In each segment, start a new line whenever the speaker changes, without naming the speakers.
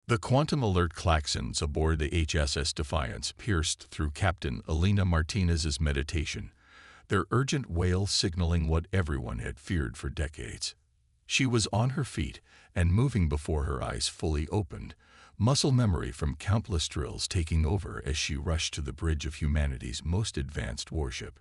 The quantum alert klaxons aboard the HSS Defiance pierced through Captain Elena Martinez's meditation, their urgent wail signaling what everyone had feared for decades. She was on her feet and moving before her eyes fully opened, muscle memory from countless drills taking over as she rushed to the bridge of humanity's most advanced warship.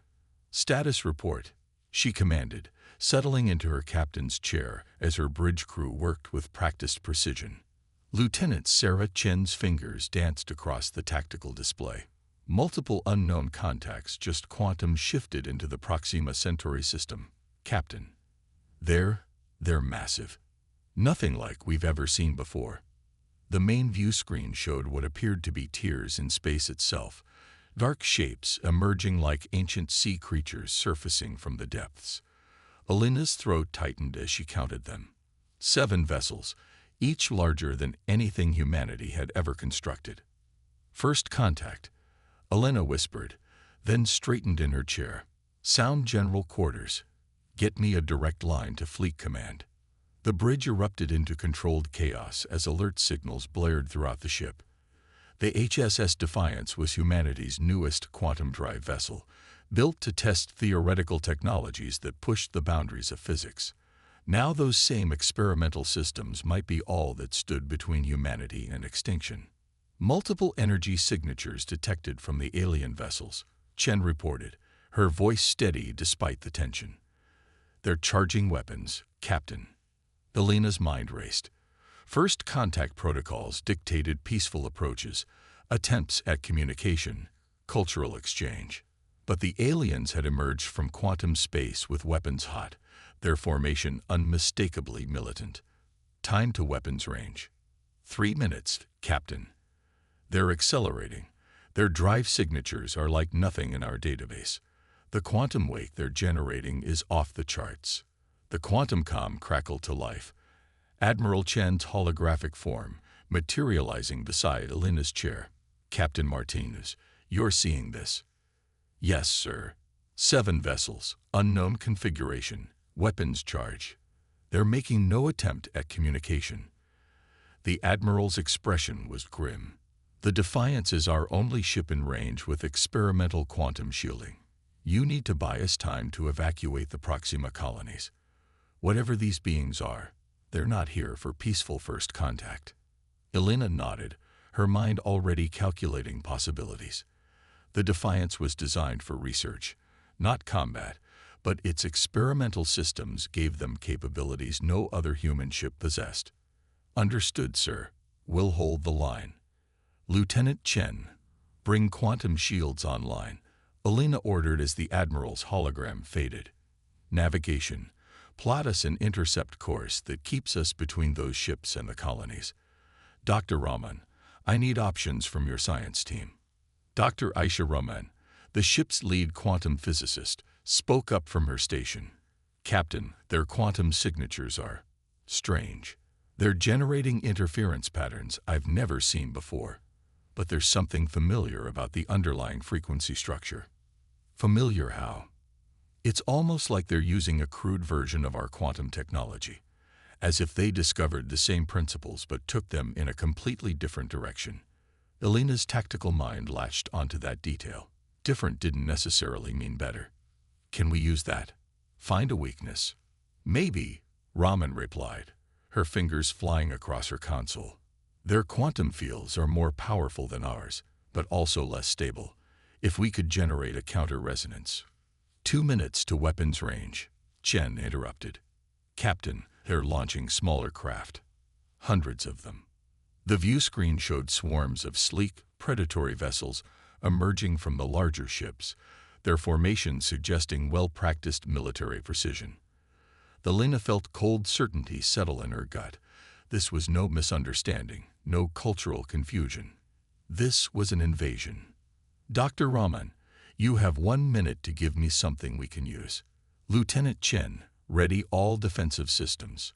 "Status report," she commanded, settling into her captain's chair as her bridge crew worked with practiced precision. Lieutenant Sarah Chen's fingers danced across the tactical display. Multiple unknown contacts just quantum shifted into the Proxima Centauri system. "Captain. They're massive. Nothing like we've ever seen before." The main view screen showed what appeared to be tears in space itself, dark shapes emerging like ancient sea creatures surfacing from the depths. Elena's throat tightened as she counted them. 7 vessels, each larger than anything humanity had ever constructed. "First contact," Elena whispered, then straightened in her chair. "Sound General Quarters. Get me a direct line to Fleet Command." The bridge erupted into controlled chaos as alert signals blared throughout the ship. The HSS Defiance was humanity's newest quantum drive vessel, built to test theoretical technologies that pushed the boundaries of physics. Now those same experimental systems might be all that stood between humanity and extinction. Multiple energy signatures detected from the alien vessels, Chen reported, her voice steady despite the tension. "They're charging weapons, Captain." Elena's mind raced. First contact protocols dictated peaceful approaches, attempts at communication, cultural exchange. But the aliens had emerged from quantum space with weapons hot, their formation unmistakably militant. "Time to weapons range." 3 minutes, Captain." "They're accelerating. Their drive signatures are like nothing in our database. The quantum wake they're generating is off the charts." The quantum comm crackled to life. Admiral Chen's holographic form materializing beside Elena's chair. "Captain Martinez, you're seeing this?" "Yes, sir. 7 vessels, unknown configuration, weapons charge. They're making no attempt at communication." The Admiral's expression was grim. "The Defiance is our only ship in range with experimental quantum shielding. You need to buy us time to evacuate the Proxima colonies. Whatever these beings are, they're not here for peaceful first contact." Elena nodded, her mind already calculating possibilities. The Defiance was designed for research, not combat, but its experimental systems gave them capabilities no other human ship possessed. "Understood, sir. We'll hold the line." "Lieutenant Chen, bring quantum shields online," Elena ordered as the Admiral's hologram faded. "Navigation. Plot us an intercept course that keeps us between those ships and the colonies. Dr. Rahman, I need options from your science team." Dr. Aisha Rahman, the ship's lead quantum physicist, spoke up from her station. "Captain, their quantum signatures are strange. They're generating interference patterns I've never seen before. But there's something familiar about the underlying frequency structure." "Familiar how?" "It's almost like they're using a crude version of our quantum technology, as if they discovered the same principles but took them in a completely different direction." Elena's tactical mind latched onto that detail. Different didn't necessarily mean better. "Can we use that? Find a weakness?" "Maybe," Rahman replied, her fingers flying across her console. "Their quantum fields are more powerful than ours, but also less stable. If we could generate a counter-resonance." 2 minutes to weapons range, Chen interrupted. "Captain, they're launching smaller craft. Hundreds of them." The view screen showed swarms of sleek, predatory vessels emerging from the larger ships, their formation suggesting well-practiced military precision. Elena felt cold certainty settle in her gut. This was no misunderstanding, no cultural confusion. This was an invasion. "Dr. Rahman, you have 1 minute to give me something we can use." "Lieutenant Chen, ready all defensive systems.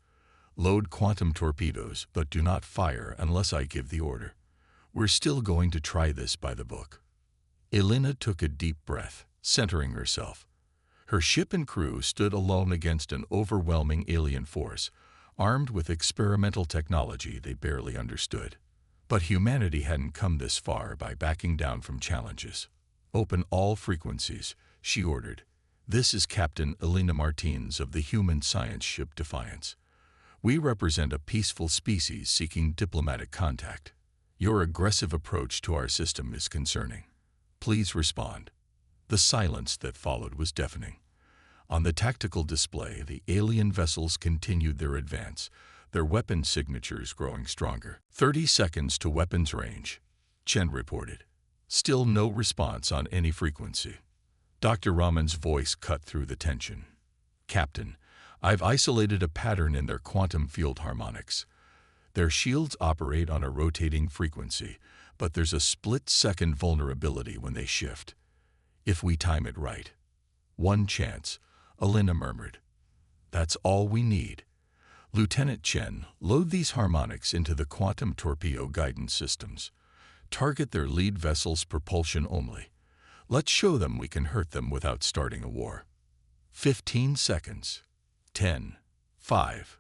Load quantum torpedoes, but do not fire unless I give the order. We're still going to try this by the book." Elena took a deep breath, centering herself. Her ship and crew stood alone against an overwhelming alien force, armed with experimental technology they barely understood. But humanity hadn't come this far by backing down from challenges. "Open all frequencies," she ordered. "This is Captain Elena Martins of the human science ship Defiance. We represent a peaceful species seeking diplomatic contact. Your aggressive approach to our system is concerning. Please respond." The silence that followed was deafening. On the tactical display, the alien vessels continued their advance, their weapon signatures growing stronger. 30 seconds to weapons range, Chen reported. Still no response on any frequency. Dr. Raman's voice cut through the tension. "Captain, I've isolated a pattern in their quantum field harmonics. Their shields operate on a rotating frequency, but there's a split-second vulnerability when they shift. If we time it right." "One chance," Elena murmured. "That's all we need. Lieutenant Chen, load these harmonics into the quantum torpedo guidance systems. Target their lead vessel's propulsion only. Let's show them we can hurt them without starting a war." 15 seconds. 10. 5.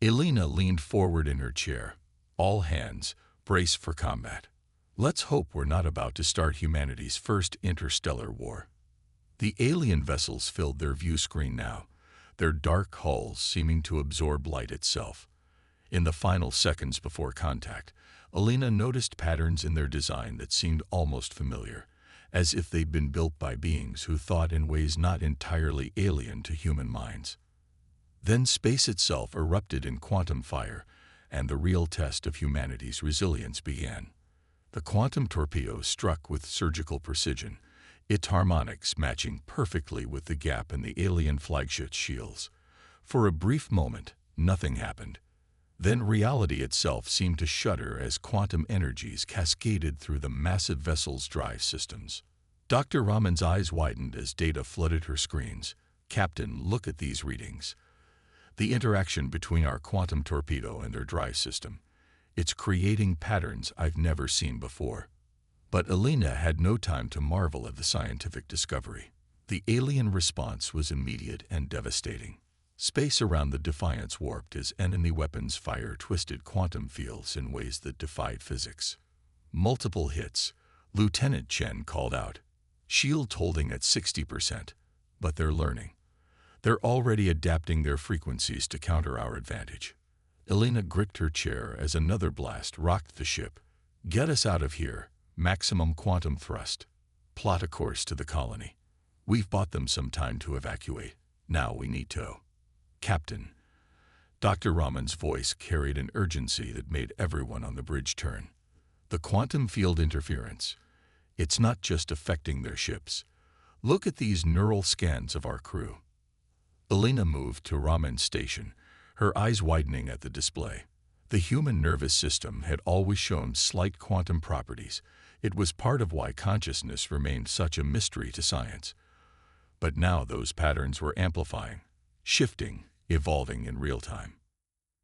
Elena leaned forward in her chair. "All hands, brace for combat. Let's hope we're not about to start humanity's first interstellar war." The alien vessels filled their view screen now, their dark hulls seeming to absorb light itself. In the final seconds before contact, Elena noticed patterns in their design that seemed almost familiar, as if they'd been built by beings who thought in ways not entirely alien to human minds. Then space itself erupted in quantum fire, and the real test of humanity's resilience began. The quantum torpedo struck with surgical precision, its harmonics matching perfectly with the gap in the alien flagship's shields. For a brief moment, nothing happened. Then reality itself seemed to shudder as quantum energies cascaded through the massive vessel's drive systems. Dr. Raman's eyes widened as data flooded her screens. "Captain, look at these readings. The interaction between our quantum torpedo and their drive system. It's creating patterns I've never seen before." But Elena had no time to marvel at the scientific discovery. The alien response was immediate and devastating. Space around the Defiance warped as enemy weapons fire twisted quantum fields in ways that defied physics. "Multiple hits," Lieutenant Chen called out. "Shields holding at 60%, but they're learning. They're already adapting their frequencies to counter our advantage." Elena gripped her chair as another blast rocked the ship. "Get us out of here. Maximum quantum thrust. Plot a course to the colony. We've bought them some time to evacuate. Now we need to." "Captain." Dr. Raman's voice carried an urgency that made everyone on the bridge turn. "The quantum field interference. It's not just affecting their ships. Look at these neural scans of our crew." Elena moved to Raman's station, her eyes widening at the display. The human nervous system had always shown slight quantum properties. It was part of why consciousness remained such a mystery to science. But now those patterns were amplifying, shifting, evolving in real time.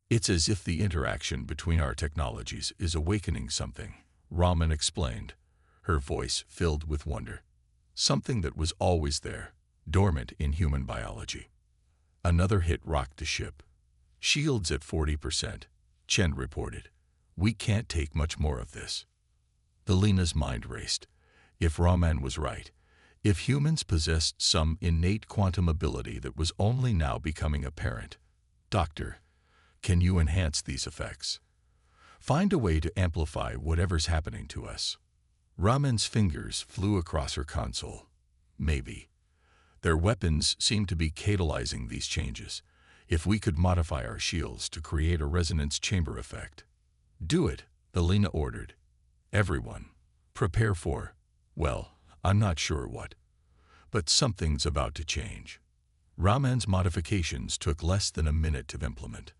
"It's as if the interaction between our technologies is awakening something," Raman explained, her voice filled with wonder. "Something that was always there, dormant in human biology." Another hit rocked the ship. "Shields at 40%, Chen reported. "We can't take much more of this." Elena's mind raced. If Raman was right, if humans possessed some innate quantum ability that was only now becoming apparent. "Doctor, can you enhance these effects? Find a way to amplify whatever's happening to us." Raman's fingers flew across her console. "Maybe. Their weapons seem to be catalyzing these changes. If we could modify our shields to create a resonance chamber effect." "Do it," Elena ordered. "Everyone, prepare for, well, I'm not sure what. But something's about to change." Raman's modifications took less than a minute to implement.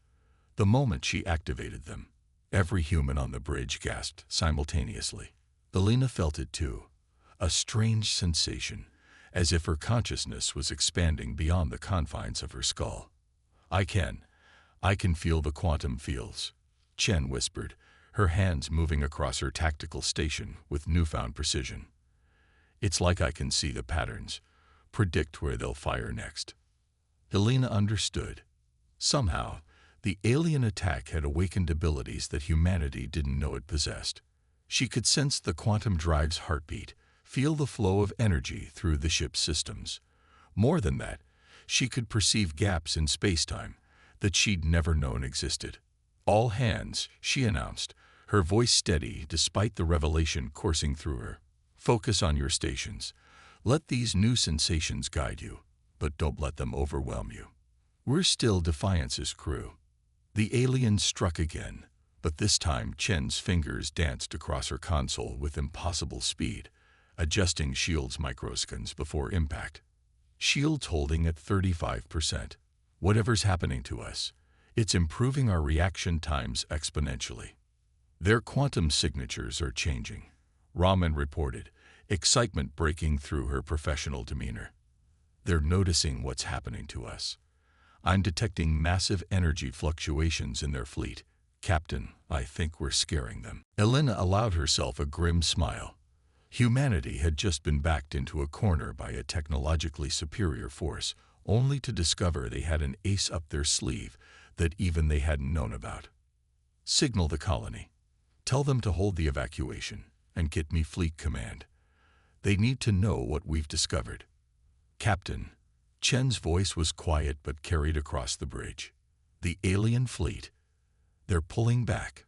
The moment she activated them, every human on the bridge gasped simultaneously. Elena felt it too, a strange sensation, as if her consciousness was expanding beyond the confines of her skull. I can feel the quantum fields," Chen whispered, her hands moving across her tactical station with newfound precision. "It's like I can see the patterns, predict where they'll fire next." Elena understood. Somehow, the alien attack had awakened abilities that humanity didn't know it possessed. She could sense the quantum drive's heartbeat, feel the flow of energy through the ship's systems. More than that, she could perceive gaps in space-time that she'd never known existed. "All hands," she announced, her voice steady despite the revelation coursing through her. "Focus on your stations. Let these new sensations guide you, but don't let them overwhelm you." "We're still Defiance's crew." The alien struck again, but this time Chen's fingers danced across her console with impossible speed, adjusting shields microsecons before impact. Shields holding at 35%. "Whatever's happening to us, it's improving our reaction times exponentially." "Their quantum signatures are changing," Raman reported, excitement breaking through her professional demeanor. "They're noticing what's happening to us. I'm detecting massive energy fluctuations in their fleet. Captain, I think we're scaring them." Elena allowed herself a grim smile. Humanity had just been backed into a corner by a technologically superior force, only to discover they had an ace up their sleeve that even they hadn't known about. "Signal the colony. Tell them to hold the evacuation and get me fleet command. They need to know what we've discovered." "Captain," Chen's voice was quiet but carried across the bridge. "The alien fleet. They're pulling back,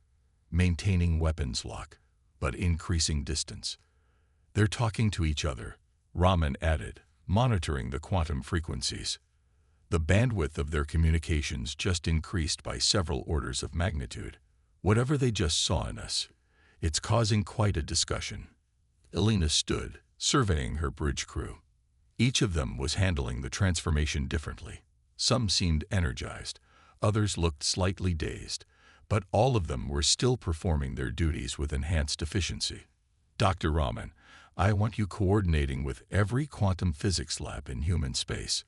maintaining weapons lock, but increasing distance. They're talking to each other," Raman added, monitoring the quantum frequencies. "The bandwidth of their communications just increased by several orders of magnitude. Whatever they just saw in us, it's causing quite a discussion." Elena stood, surveying her bridge crew. Each of them was handling the transformation differently. Some seemed energized, others looked slightly dazed, but all of them were still performing their duties with enhanced efficiency. "Dr. Raman, I want you coordinating with every quantum physics lab in human space.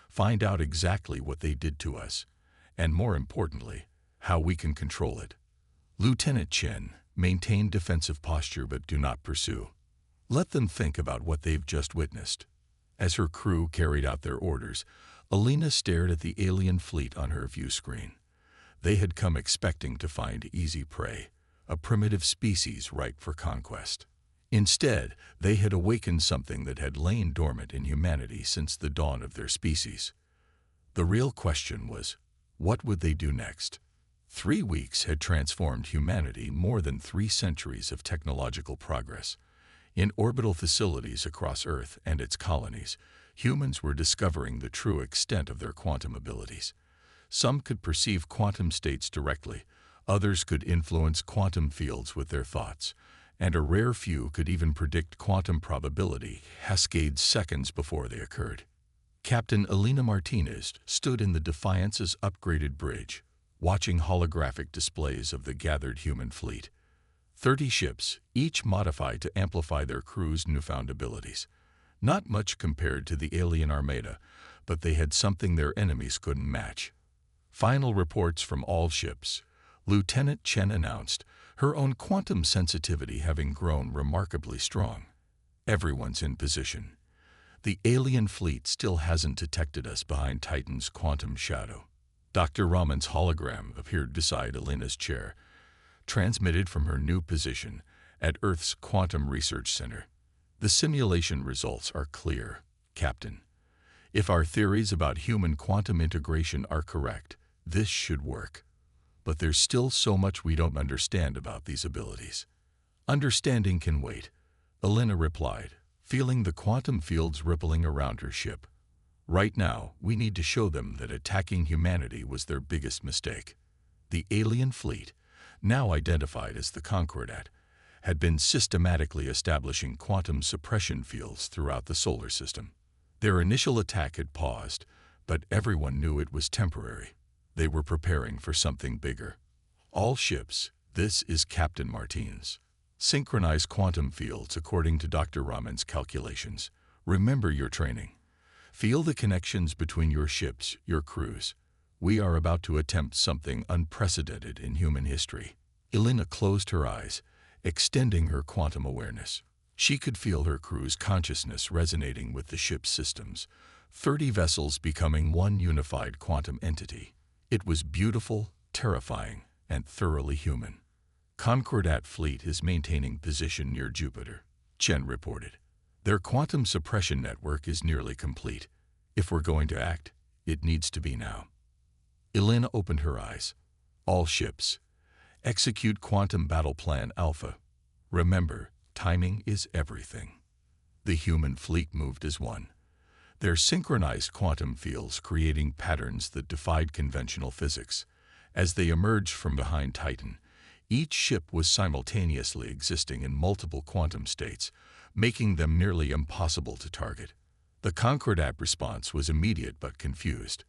Find out exactly what they did to us, and more importantly, how we can control it. Lieutenant Chen, maintain defensive posture but do not pursue. Let them think about what they've just witnessed." As her crew carried out their orders, Elena stared at the alien fleet on her view screen. They had come expecting to find easy prey, a primitive species ripe for conquest. Instead, they had awakened something that had lain dormant in humanity since the dawn of their species. The real question was, what would they do next? 3 weeks had transformed humanity more than 3 centuries of technological progress. In orbital facilities across Earth and its colonies, humans were discovering the true extent of their quantum abilities. Some could perceive quantum states directly, others could influence quantum fields with their thoughts, and a rare few could even predict quantum probability cascades seconds before they occurred. Captain Elena Martinez stood in the Defiance's upgraded bridge, watching holographic displays of the gathered human fleet. 30 ships, each modified to amplify their crew's newfound abilities. Not much compared to the alien armada, but they had something their enemies couldn't match. Final reports from all ships. Lieutenant Chen announced, her own quantum sensitivity having grown remarkably strong. "Everyone's in position. The alien fleet still hasn't detected us behind Titan's quantum shadow." Dr. Raman's hologram appeared beside Elena's chair, transmitted from her new position at Earth's Quantum Research Center. "The simulation results are clear, Captain. If our theories about human quantum integration are correct, this should work. But there's still so much we don't understand about these abilities." "Understanding can wait," Elena replied, feeling the quantum fields rippling around her ship. "Right now, we need to show them that attacking humanity was their biggest mistake." The alien fleet, now identified as the Concordat, had been systematically establishing quantum suppression fields throughout the solar system. Their initial attack had paused, but everyone knew it was temporary. They were preparing for something bigger. "All ships, this is Captain Martinez. Synchronize quantum fields according to Dr. Raman's calculations. Remember your training. Feel the connections between your ships, your crews. We are about to attempt something unprecedented in human history." Elena closed her eyes, extending her quantum awareness. She could feel her crew's consciousness resonating with the ship's systems, 30 vessels becoming one unified quantum entity. It was beautiful, terrifying, and thoroughly human. Concordat fleet is maintaining position near Jupiter, Chen reported. Their quantum suppression network is nearly complete. If we're going to act, it needs to be now. Elena opened her eyes. All ships, execute Quantum Battle Plan Alpha. Remember, timing is everything. The human fleet moved as one. Their synchronized quantum fields creating patterns that defied conventional physics. As they emerged from behind Titan, each ship was simultaneously existing in multiple quantum states, making them nearly impossible to target. The Concordat response was immediate but confused.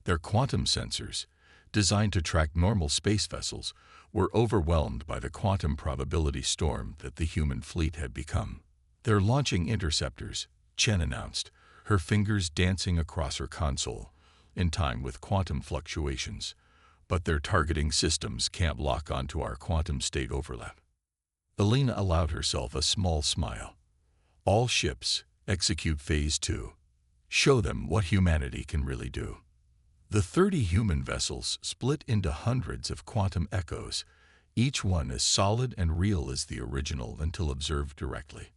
Their quantum sensors, designed to track normal space vessels, were overwhelmed by the quantum probability storm that the human fleet had become. They're launching interceptors, Chen announced, her fingers dancing across her console, in time with quantum fluctuations. But their targeting systems can't lock onto our quantum state overlap. Elena allowed herself a small smile. All ships, execute Phase 2. Show them what humanity can really do. The 30 human vessels split into hundreds of quantum echoes, each one as solid and real as the original until observed directly.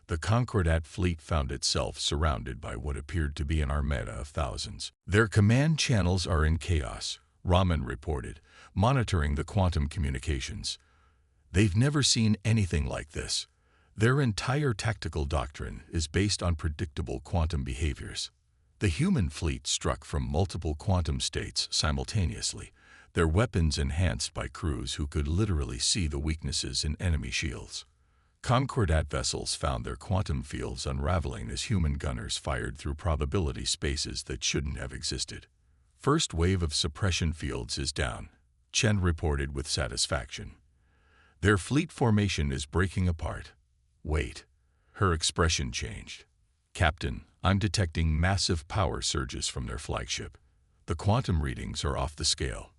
The Concordat fleet found itself surrounded by what appeared to be an armada of thousands. Their command channels are in chaos, Raman reported, monitoring the quantum communications. They've never seen anything like this. Their entire tactical doctrine is based on predictable quantum behaviors. The human fleet struck from multiple quantum states simultaneously, their weapons enhanced by crews who could literally see the weaknesses in enemy shields. Concordat vessels found their quantum fields unraveling as human gunners fired through probability spaces that shouldn't have existed. First wave of suppression fields is down, Chen reported with satisfaction. Their fleet formation is breaking apart. Wait. Her expression changed. Captain, I'm detecting massive power surges from their flagship. The quantum readings are off the scale.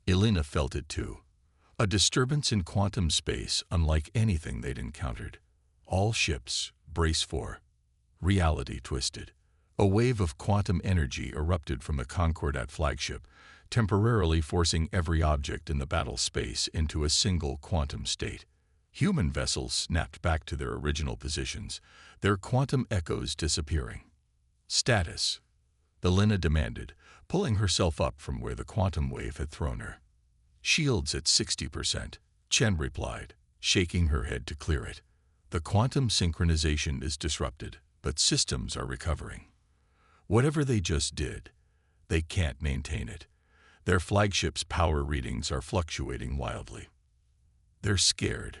Elena felt it too. A disturbance in quantum space unlike anything they'd encountered. All ships, brace for. Reality twisted. A wave of quantum energy erupted from the Concordat flagship, temporarily forcing every object in the battle space into a single quantum state. Human vessels snapped back to their original positions, their quantum echoes disappearing. Status, Elena demanded, pulling herself up from where the quantum wave had thrown her. Shields at 60%, Chen replied, shaking her head to clear it. The quantum synchronization is disrupted, but systems are recovering. Whatever they just did, they can't maintain it. Their flagship's power readings are fluctuating wildly. They're scared.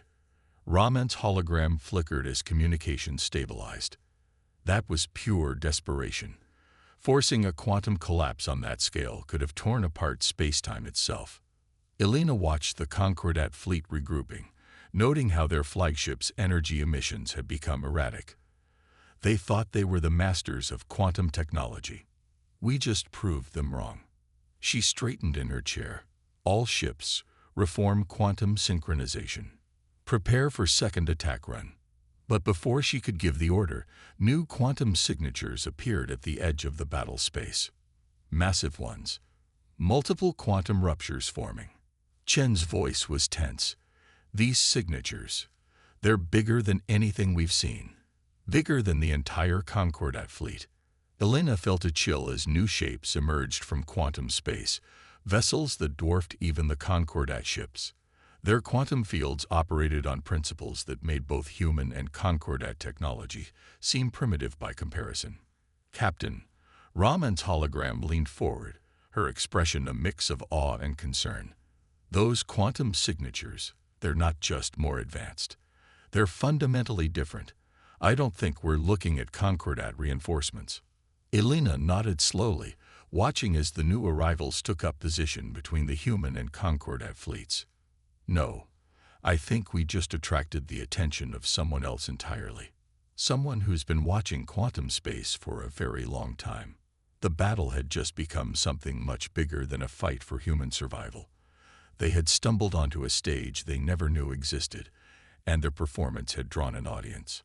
Raman's hologram flickered as communication stabilized. That was pure desperation. Forcing a quantum collapse on that scale could have torn apart space-time itself. Elena watched the Concordat fleet regrouping, noting how their flagship's energy emissions had become erratic. They thought they were the masters of quantum technology. We just proved them wrong. She straightened in her chair. All ships, reform quantum synchronization. Prepare for second attack run. But before she could give the order, new quantum signatures appeared at the edge of the battle space. Massive ones. Multiple quantum ruptures forming. Chen's voice was tense. These signatures, they're bigger than anything we've seen. Bigger than the entire Concordat fleet. Elena felt a chill as new shapes emerged from quantum space, vessels that dwarfed even the Concordat ships. Their quantum fields operated on principles that made both human and Concordat technology seem primitive by comparison. Captain, Raman's hologram leaned forward, her expression a mix of awe and concern. Those quantum signatures, they're not just more advanced. They're fundamentally different. I don't think we're looking at Concordat reinforcements. Elena nodded slowly, watching as the new arrivals took up position between the human and Concordat fleets. No, I think we just attracted the attention of someone else entirely. Someone who's been watching quantum space for a very long time. The battle had just become something much bigger than a fight for human survival. They had stumbled onto a stage they never knew existed, and their performance had drawn an audience.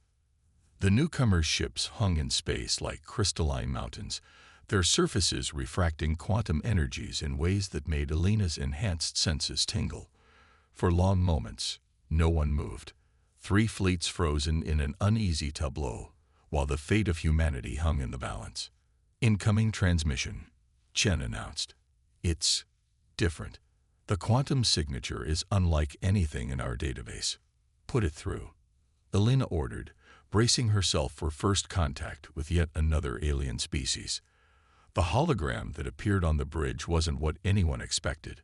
The newcomers' ships hung in space like crystalline mountains, their surfaces refracting quantum energies in ways that made Elena's enhanced senses tingle. For long moments, no one moved. 3 fleets frozen in an uneasy tableau, while the fate of humanity hung in the balance. Incoming transmission, Chen announced. It's different. The quantum signature is unlike anything in our database. Put it through. Elena ordered, bracing herself for first contact with yet another alien species. The hologram that appeared on the bridge wasn't what anyone expected.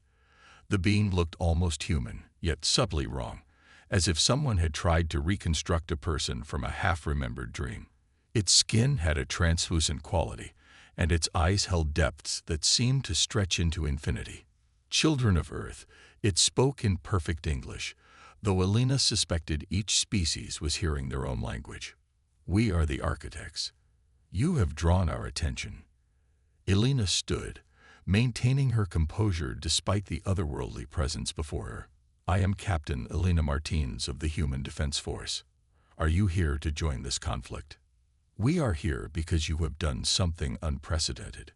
The being looked almost human, yet subtly wrong, as if someone had tried to reconstruct a person from a half-remembered dream. Its skin had a translucent quality, and its eyes held depths that seemed to stretch into infinity. Children of Earth, it spoke in perfect English, though Elena suspected each species was hearing their own language. We are the architects. You have drawn our attention. Elena stood, maintaining her composure despite the otherworldly presence before her. I am Captain Elena Martins of the Human Defense Force. Are you here to join this conflict? We are here because you have done something unprecedented.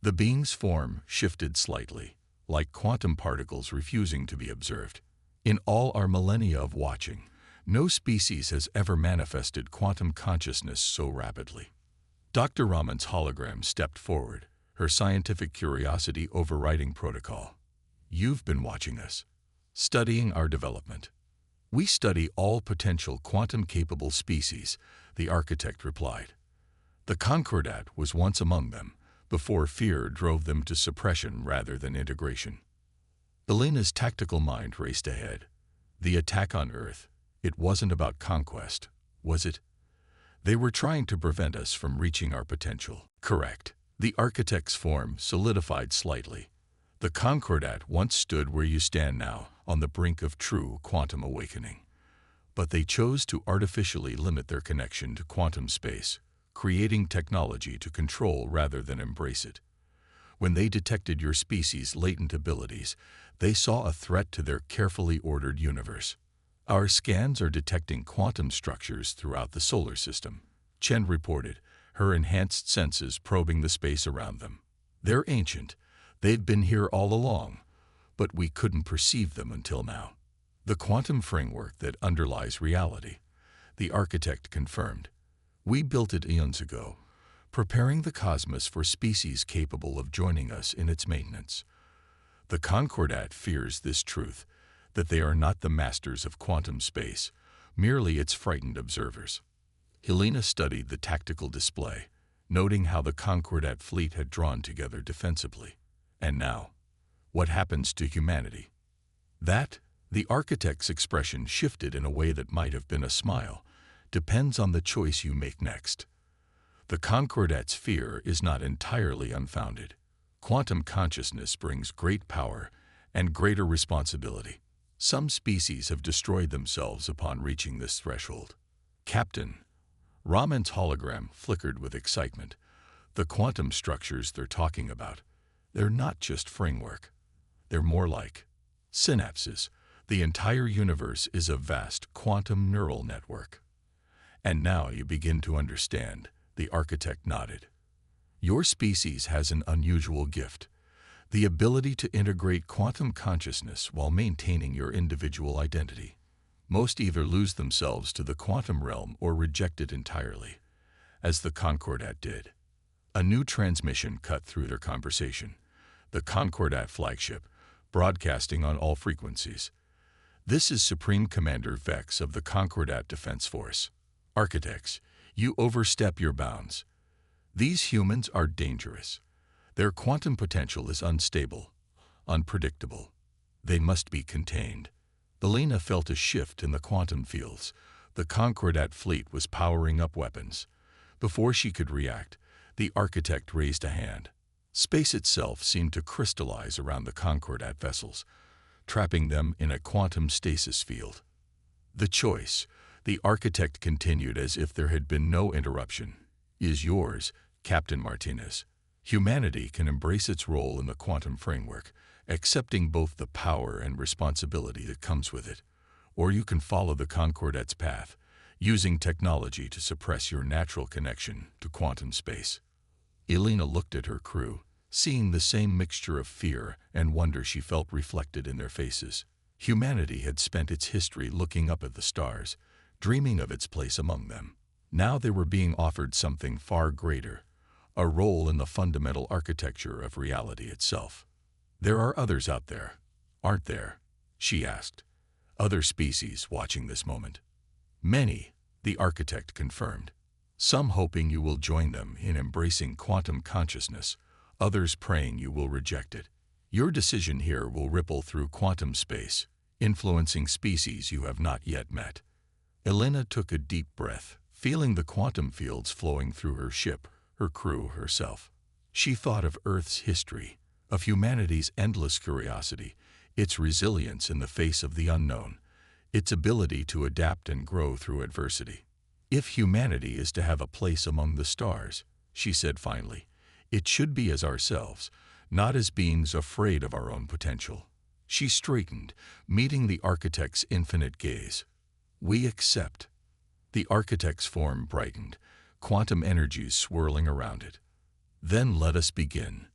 The being's form shifted slightly, like quantum particles refusing to be observed. In all our millennia of watching, no species has ever manifested quantum consciousness so rapidly. Dr. Raman's hologram stepped forward, her scientific curiosity overriding protocol. You've been watching us, studying our development. We study all potential quantum-capable species, the architect replied. The Concordat was once among them, before fear drove them to suppression rather than integration. Elena's tactical mind raced ahead. The attack on Earth, it wasn't about conquest, was it? They were trying to prevent us from reaching our potential. Correct. The architect's form solidified slightly. The Concordat once stood where you stand now, on the brink of true quantum awakening. But they chose to artificially limit their connection to quantum space, creating technology to control rather than embrace it. When they detected your species' latent abilities, they saw a threat to their carefully ordered universe. Our scans are detecting quantum structures throughout the solar system, Chen reported, her enhanced senses probing the space around them. They're ancient. They've been here all along, but we couldn't perceive them until now. The quantum framework that underlies reality, the architect confirmed. We built it eons ago, preparing the cosmos for species capable of joining us in its maintenance. The Concordat fears this truth, that they are not the masters of quantum space, merely its frightened observers. Helena studied the tactical display, noting how the Concordat fleet had drawn together defensively. And now, what happens to humanity? That, the architect's expression shifted in a way that might have been a smile, depends on the choice you make next. The Concordat's fear is not entirely unfounded. Quantum consciousness brings great power and greater responsibility. Some species have destroyed themselves upon reaching this threshold. Captain, Raman's hologram flickered with excitement. The quantum structures they're talking about, they're not just framework. They're more like synapses. The entire universe is a vast quantum neural network. And now you begin to understand, the architect nodded. Your species has an unusual gift, the ability to integrate quantum consciousness while maintaining your individual identity. Most either lose themselves to the quantum realm or reject it entirely, as the Concordat did. A new transmission cut through their conversation. The Concordat flagship, broadcasting on all frequencies. This is Supreme Commander Vex of the Concordat Defense Force. Architects, you overstep your bounds. These humans are dangerous. Their quantum potential is unstable, unpredictable. They must be contained. Elena felt a shift in the quantum fields. The Concordat fleet was powering up weapons. Before she could react, the architect raised a hand. Space itself seemed to crystallize around the Concordat vessels, trapping them in a quantum stasis field. The choice, the architect continued as if there had been no interruption, is yours, Captain Martinez. Humanity can embrace its role in the quantum framework, accepting both the power and responsibility that comes with it. Or you can follow the Concordat's path, using technology to suppress your natural connection to quantum space. Elena looked at her crew, seeing the same mixture of fear and wonder she felt reflected in their faces. Humanity had spent its history looking up at the stars, dreaming of its place among them. Now they were being offered something far greater, a role in the fundamental architecture of reality itself. "There are others out there, aren't there?" she asked. "Other species watching this moment." "Many," the architect confirmed. "Some hoping you will join them in embracing quantum consciousness, others praying you will reject it. Your decision here will ripple through quantum space, influencing species you have not yet met." Elena took a deep breath, feeling the quantum fields flowing through her ship, her crew, herself. She thought of Earth's history, of humanity's endless curiosity, its resilience in the face of the unknown, its ability to adapt and grow through adversity. "If humanity is to have a place among the stars," she said finally, "it should be as ourselves, not as beings afraid of our own potential." She straightened, meeting the architect's infinite gaze. "We accept." The architect's form brightened, quantum energies swirling around it. "Then let us begin.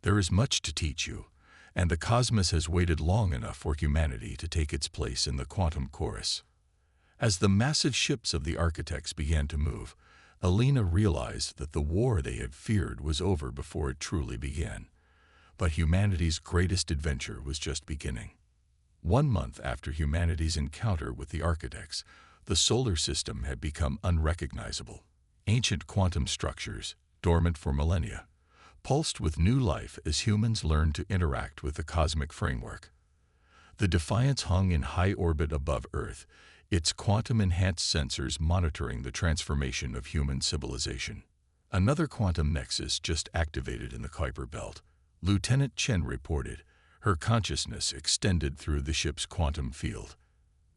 There is much to teach you, and the cosmos has waited long enough for humanity to take its place in the quantum chorus." As the massive ships of the architects began to move, Elena realized that the war they had feared was over before it truly began. But humanity's greatest adventure was just beginning. 1 month after humanity's encounter with the architects, the solar system had become unrecognizable. Ancient quantum structures, dormant for millennia, pulsed with new life as humans learned to interact with the cosmic framework. The Defiance hung in high orbit above Earth, its quantum-enhanced sensors monitoring the transformation of human civilization. Another quantum nexus just activated in the Kuiper Belt, Lieutenant Chen reported, her consciousness extended through the ship's quantum field.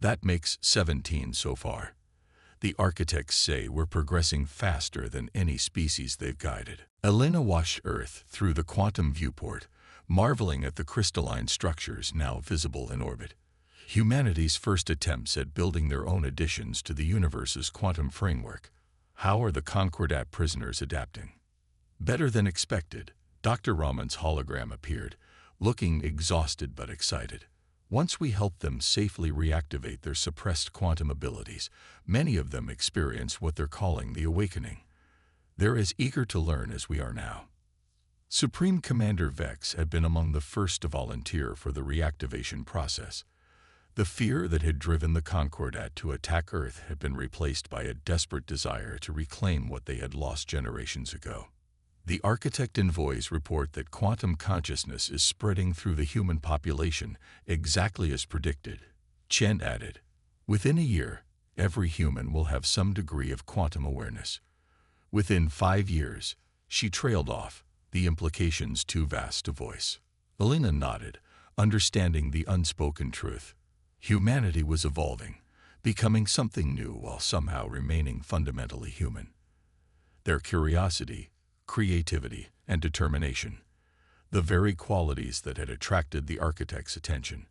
"That makes 17 so far. The architects say we're progressing faster than any species they've guided." Elena watched Earth through the quantum viewport, marveling at the crystalline structures now visible in orbit. Humanity's first attempts at building their own additions to the universe's quantum framework. How are the Concordat prisoners adapting? Better than expected, Dr. Raman's hologram appeared, looking exhausted but excited. "Once we helped them safely reactivate their suppressed quantum abilities, many of them experience what they're calling the awakening. They're as eager to learn as we are now." Supreme Commander Vex had been among the first to volunteer for the reactivation process. The fear that had driven the Concordat to attack Earth had been replaced by a desperate desire to reclaim what they had lost generations ago. The architect envoys report that quantum consciousness is spreading through the human population exactly as predicted. Chen added, "Within a year, every human will have some degree of quantum awareness." "Within 5 years," she trailed off, the implications too vast to voice. Elena nodded, understanding the unspoken truth. Humanity was evolving, becoming something new while somehow remaining fundamentally human. Their curiosity, creativity, and determination, the very qualities that had attracted the architect's attention,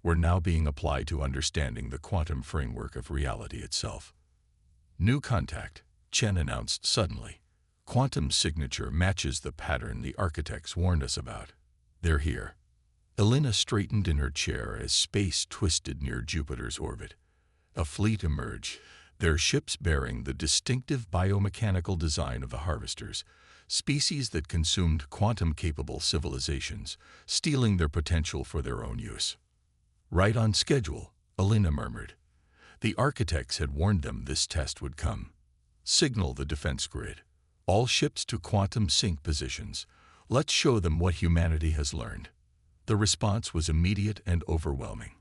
were now being applied to understanding the quantum framework of reality itself. "New contact," Chen announced suddenly. "Quantum signature matches the pattern the architects warned us about. They're here." Elena straightened in her chair as space twisted near Jupiter's orbit. A fleet emerged, their ships bearing the distinctive biomechanical design of the harvesters, species that consumed quantum-capable civilizations, stealing their potential for their own use. "Right on schedule," Elena murmured. The architects had warned them this test would come. "Signal the defense grid. All ships to quantum sync positions. Let's show them what humanity has learned." The response was immediate and overwhelming.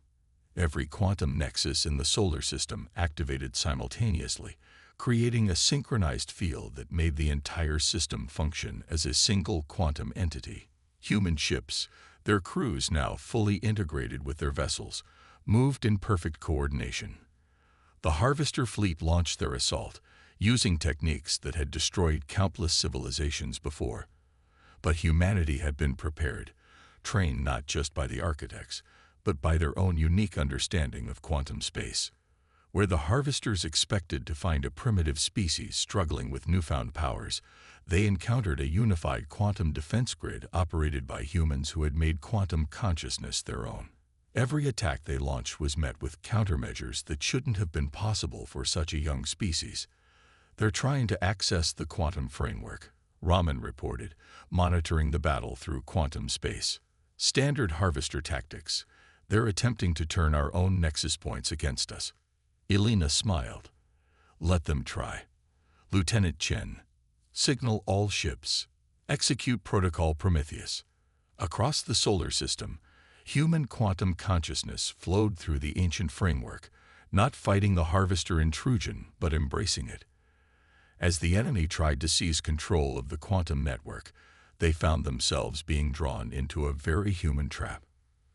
Every quantum nexus in the solar system activated simultaneously, creating a synchronized field that made the entire system function as a single quantum entity. Human ships, their crews now fully integrated with their vessels, moved in perfect coordination. The Harvester fleet launched their assault, using techniques that had destroyed countless civilizations before. But humanity had been prepared, trained not just by the architects, but by their own unique understanding of quantum space. Where the Harvesters expected to find a primitive species struggling with newfound powers, they encountered a unified quantum defense grid operated by humans who had made quantum consciousness their own. Every attack they launched was met with countermeasures that shouldn't have been possible for such a young species. "They're trying to access the quantum framework," Raman reported, monitoring the battle through quantum space. "Standard harvester tactics. They're attempting to turn our own nexus points against us." Elena smiled. "Let them try. Lieutenant Chen, signal all ships. Execute Protocol Prometheus." Across the solar system, human quantum consciousness flowed through the ancient framework, not fighting the harvester intrusion, but embracing it. As the enemy tried to seize control of the quantum network, they found themselves being drawn into a very human trap.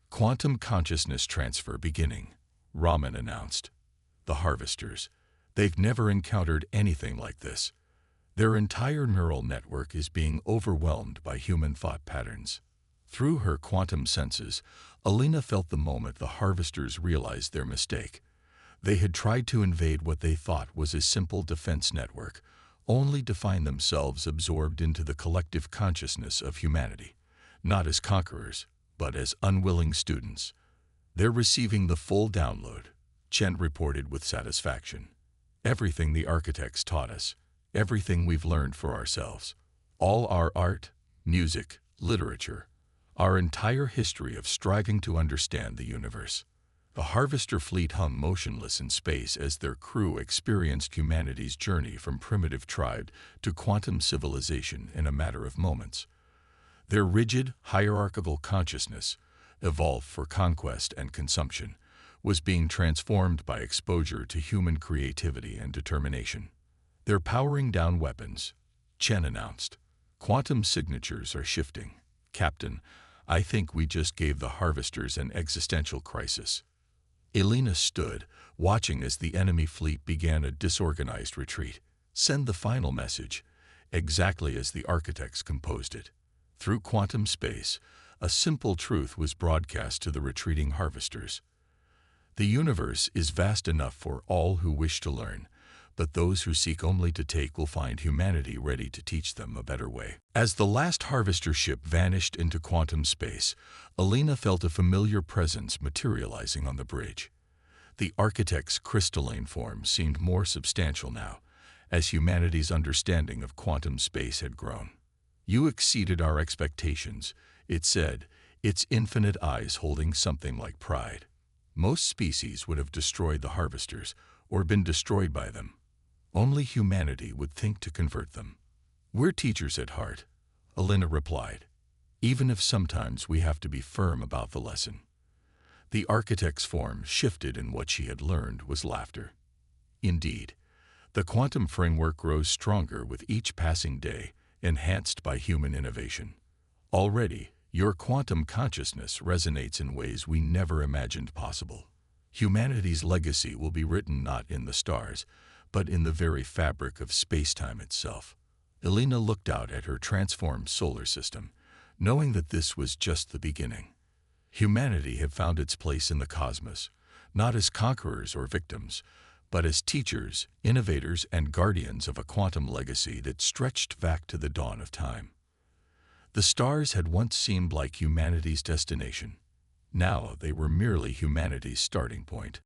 "Quantum consciousness transfer beginning," Raman announced. "The harvesters. They've never encountered anything like this. Their entire neural network is being overwhelmed by human thought patterns." Through her quantum senses, Elena felt the moment the harvesters realized their mistake. They had tried to invade what they thought was a simple defense network, only to find themselves absorbed into the collective consciousness of humanity, not as conquerors, but as unwilling students. "They're receiving the full download," Chen reported with satisfaction. "Everything the architects taught us, everything we've learned for ourselves. All our art, music, literature, our entire history of striving to understand the universe." The harvester fleet hung motionless in space as their crew experienced humanity's journey from primitive tribe to quantum civilization in a matter of moments. Their rigid, hierarchical consciousness, evolved for conquest and consumption, was being transformed by exposure to human creativity and determination. "They're powering down weapons," Chen announced. "Quantum signatures are shifting. Captain, I think we just gave the harvesters an existential crisis." Elena stood, watching as the enemy fleet began a disorganized retreat. "Send the final message," exactly as the architects composed it. Through quantum space, a simple truth was broadcast to the retreating harvesters. "The universe is vast enough for all who wish to learn, but those who seek only to take will find humanity ready to teach them a better way." As the last harvester ship vanished into quantum space, Elena felt a familiar presence materializing on the bridge. The architect's crystalline form seemed more substantial now, as humanity's understanding of quantum space had grown. "You exceeded our expectations," it said, its infinite eyes holding something like pride. "Most species would have destroyed the harvesters, or been destroyed by them. Only humanity would think to convert them." "We're teachers at heart," Elena replied, "even if sometimes we have to be firm about the lesson." The architect's form shifted, and what she had learned was laughter. "Indeed, the quantum framework grows stronger with each passing day, enhanced by human innovation. Already, your quantum consciousness resonates in ways we never imagined possible. Humanity's legacy will be written not in the stars, but in the very fabric of space-time itself." Elena looked out at her transformed solar system, knowing that this was just the beginning. Humanity had found its place in the cosmos, not as conquerors or victims, but as teachers, innovators, and guardians of a quantum legacy that stretched back to the dawn of time. The stars had once seemed like humanity's destination. Now they were merely humanity's starting point.